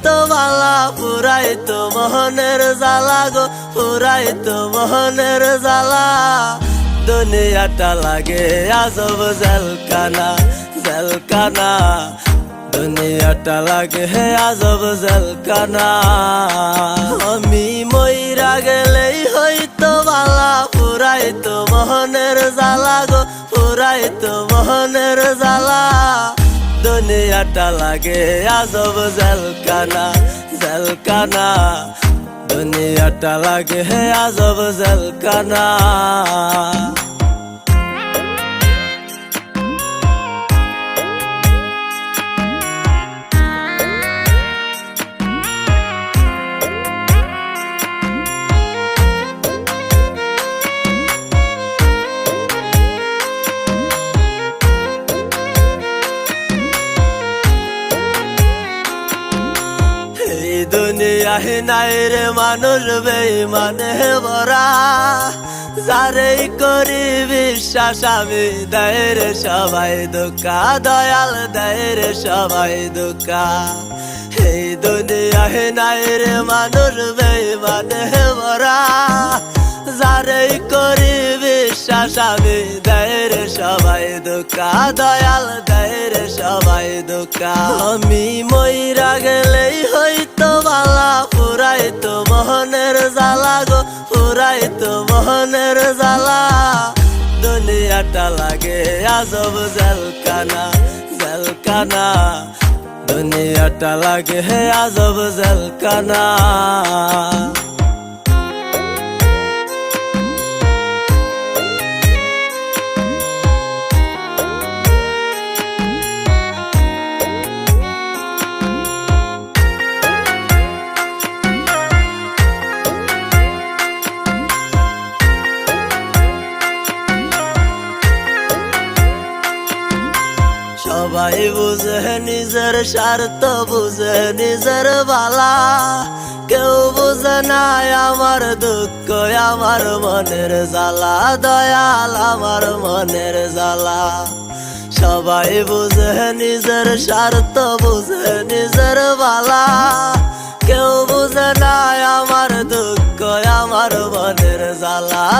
হইতো বালা, পুরাইতো মোহনের জ্বালা গো, পুরাইতো মোহনের জ্বালা। দুনিয়াটা লাগে আজব জেলখানা, জেলখানা। দুনিয়াটা লাগে আজব জেলখানা। আমি মইরা গেলেই হইতো বালা, পুরাইতো মোহনের জ্বালা গো, পুরাইতো মোহনের জ্বালা। দুনিয়াটা লাগে আজব জেলখানা, জেলখানা। দুনিয়াটা লাগে আজব জেলখানা। দুনিয়ায় নাই রে মানুষ বেঈমানে ভরা, যারেই করি বিশ্বাস আমি দেয় রে সবাই ধোঁকা, দয়াল দেয় রে সবাই ধোঁকা। এই দুনিয়ায় নাই রে মানুষ বেঈমানে ভরা, যারেই করি বিশ্বাস আমি দেয় রে সবাই ধোঁকা, দয়াল দেয় রে সবাই ধোঁকা। আমি মইরা গেলেই হইতো বালা, পুরাইতো মোহনের জ্বালা গো, পুরাইতো মোহনের জ্বালা। দুনিয়াটা লাগে আজব জেলখানা, জেলখানা। দুনিয়াটা লাগে আজব জেলখানা। সবাই বুঝে নিজের স্বার্থ, বুঝে নিজের বালা। কেউ বুঝে না আমার দুঃখ, আমার মনের জ্বালা, দয়াল আমার মনের জ্বালা। সবাই বুঝে নিজের স্বার্থ, বুঝে নিজের বালা। কেউ বুঝে না আমার দুঃখ, আমার মনের জ্বালা,